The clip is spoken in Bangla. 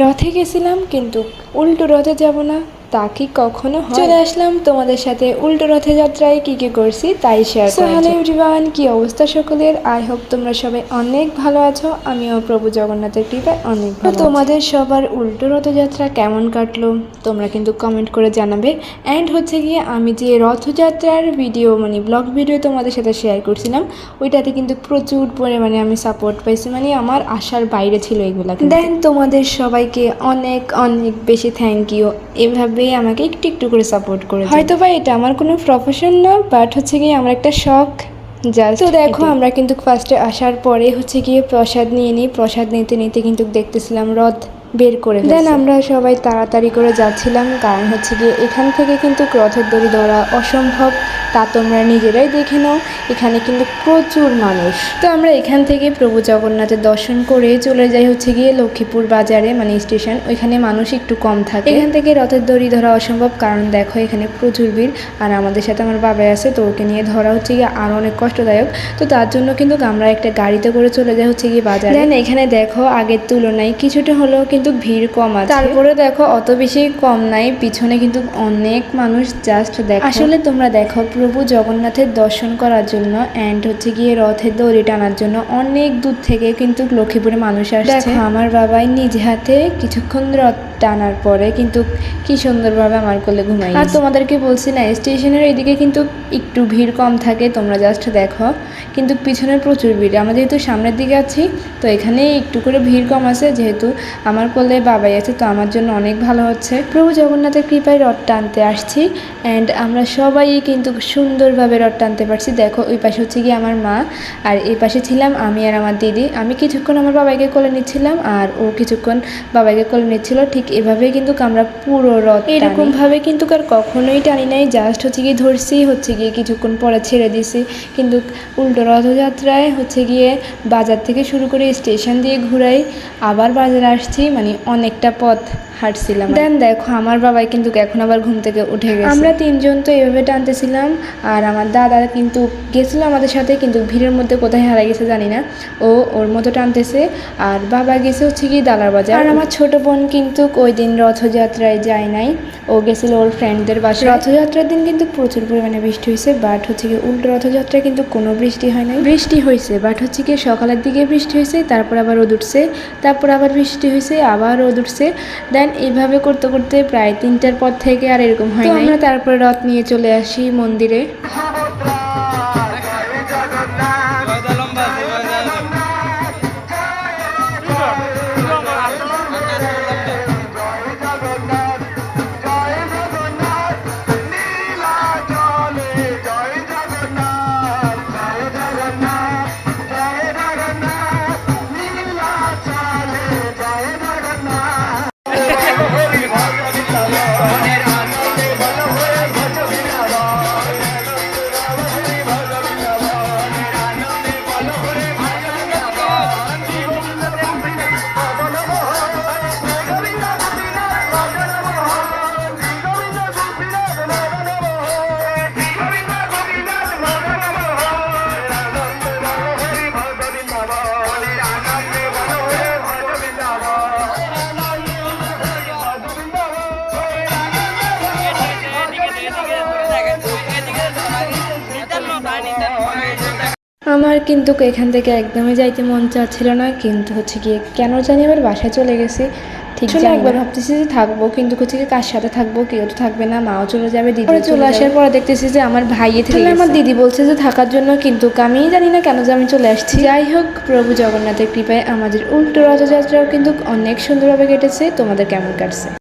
রথে গেছিলাম কিন্তু উল্টো রথে যাব না, তা কি কখনো হয়? চলে আসলাম তোমাদের সাথে উল্টো রথে যাত্রায় কি কি করছি তাই শেয়ার করছি। হ্যালো এভরিওয়ান, কি অবস্থা সকলের? আই হোপ তোমরা সবাই অনেক ভালো আছো। আমিও প্রভু জগন্নাথের কৃপায় অনেক ভালো আছি। তোমাদের সবার উল্টো রথযাত্রা কেমন কাটলো তোমরা কিন্তু কমেন্ট করে জানাবে। অ্যান্ড হচ্ছে গিয়ে আমি যে রথযাত্রার ভিডিও মানে ব্লগ ভিডিও তোমাদের সাথে শেয়ার করছিলাম, ওইটাতে কিন্তু প্রচুর পরিমাণে আমি সাপোর্ট পাইছি, মানে আমার আশার বাইরে ছিল এগুলা। দেন তোমাদের সবাইকে অনেক অনেক বেশি থ্যাংক ইউ। এভাবেই আমাকে একটু একটু করে সাপোর্ট করে। হয়তো বা এটা আমার কোনো প্রফেশন না, বাট হচ্ছে গিয়ে আমার একটা শখ জাস্ট। তো দেখো আমরা কিন্তু ফার্স্টে আসার পরে হচ্ছে গিয়ে প্রসাদ নিয়ে নিই। প্রসাদ নিতে নিতে কিন্তু দেখতেছিলাম রথ বের করে। দেন আমরা সবাই তাড়াতাড়ি করে যাচ্ছিলাম, কারণ হচ্ছে গিয়ে এখান থেকে কিন্তু রথের দড়ি ধরা অসম্ভব, তা তোমরা নিজেরাই দেখে নাও। এখানে কিন্তু প্রচুর মানুষ। তো আমরা এখান থেকে প্রভু জগন্নাথের দর্শন করে চলে যাই হচ্ছে গিয়ে লক্ষ্মীপুর বাজারে, মানে স্টেশন। ওইখানে মানুষ একটু কম থাকে। এখান থেকে রথের দড়ি ধরা অসম্ভব, কারণ দেখো এখানে প্রচুর ভিড়। আর আমাদের সাথে আমার বাবা আছে, তো ওকে নিয়ে ধরা হচ্ছে গিয়ে আরও অনেক কষ্টদায়ক। তো তার জন্য কিন্তু আমরা একটা গাড়িতে করে চলে যাই হচ্ছে গিয়ে বাজারে। দেন এখানে দেখো আগের তুলনায় কিছুটা হলেও কিন্তু ভিড় কম আছে। তারপরে দেখো অত বেশি কম নাই, পিছনে কিন্তু অনেক মানুষ। জাস্ট দেখো, আসলে তোমরা দেখো প্রভু জগন্নাথের দর্শন করার জন্য অ্যান্ড হচ্ছে গিয়ে রথের দড়ি টানার জন্য অনেক দূর থেকে কিন্তু লক্ষ্মীপুরে মানুষ আসছে। দেখো আমার বাবাই নিজ হাতে কিছুক্ষণ রথ টানার পরে কিন্তু কি সুন্দরভাবে আমার কোলে ঘুমাই। আর তোমাদেরকে বলছি না, স্টেশনের এইদিকে কিন্তু একটু ভিড় কম থাকে, তোমরা জাস্ট দেখো। কিন্তু পিছনের প্রচুর ভিড়। আমরা যেহেতু সামনের দিকে আছি, তো এখানে একটু করে ভিড় কম আছে, যেহেতু আমার কোলে বাবাই আছে, তো আমার জন্য অনেক ভালো হচ্ছে। প্রভু জগন্নাথের কৃপায় রথ টানতে আসছি অ্যান্ড আমরা সবাই কিন্তু সুন্দরভাবে রথ টানতে পারছি। দেখো ওই পাশে হচ্ছে গিয়ে আমার মা, আর এই পাশে ছিলাম আমি আর আমার দিদি। আমি কিছুক্ষণ আমার বাবাইকে কোলে নিচ্ছিলাম আর ও কিছুক্ষণ বাবাইকে কোলে নিচ্ছিল। ঠিক এভাবেই কিন্তু আমরা পুরো রথ এরকমভাবে কিন্তু আর কখনোই টানি নাই, জাস্ট হচ্ছে গিয়ে ধরছি, হচ্ছে গিয়ে কিছুক্ষণ পরে ছেড়ে দিছি। কিন্তু উল্টো রথযাত্রায় হচ্ছে গিয়ে বাজার থেকে শুরু করে স্টেশন দিয়ে ঘুরাই আবার বাজারে আসছি, মানে অনেকটা পথ হাঁটছিলাম। দেন দেখো আমার বাবাই কিন্তু এখন আবার ঘুম থেকে উঠে গেছে। আমরা তিনজন তো এইভাবে টানতেছিলাম, আর আমার দাদা কিন্তু গেছিলো আমাদের সাথে, কিন্তু ভিড়ের মধ্যে কোথায় হারিয়ে গেছে জানি না, ও ওর মতো টানতেছে। আর বাবা গেছে হচ্ছে গিয়ে দালার বাজার। আর আমার ছোট বোন কিন্তু ওই দিন রথযাত্রায় যায় নাই, ও গেছিল ওর ফ্রেন্ডদের বাসায়। রথযাত্রার দিন কিন্তু প্রচুর পরিমাণে বৃষ্টি হয়েছে, বাট হচ্ছে গিয়ে উল্টো রথযাত্রায় কিন্তু কোনো বৃষ্টি হয় নাই। বৃষ্টি হয়েছে বাট হচ্ছে গিয়ে সকালের দিকে বৃষ্টি হয়েছে, তারপর আবার রোদ উঠছে, তারপর আবার বৃষ্টি হয়েছে, আবার রোদ উঠছে। দেন এইভাবে করতে করতে প্রায় 3টার পর থেকে আর এরকম হয় না। আমরা তারপরে রথ নিয়ে চলে আসি মন্দিরে। আমার কিন্তু এখান থেকে একদমই যাইতে মন চাচ্ছিল না, কিন্তু হচ্ছে গিয়ে কেন জানি আবার বাসায় চলে গেছি। ঠিক আছে, একবার ভাবতেছি যে থাকবো, কিন্তু হচ্ছে কি কার সাথে থাকবো, কেউ তো থাকবে না, মাও চলে যাবে, দিদি চলে আসার পরে দেখতেছি যে আমার ভাইয়ে থেকে আমার দিদি বলছে যে থাকার জন্য, কিন্তু আমি জানি না কেন যে আমি চলে আসছি। যাই হোক, প্রভু জগন্নাথের কৃপায় আমাদের উল্টো রথযাত্রাও কিন্তু অনেক সুন্দরভাবে কেটেছে। তোমাদের কেমন কাটছে?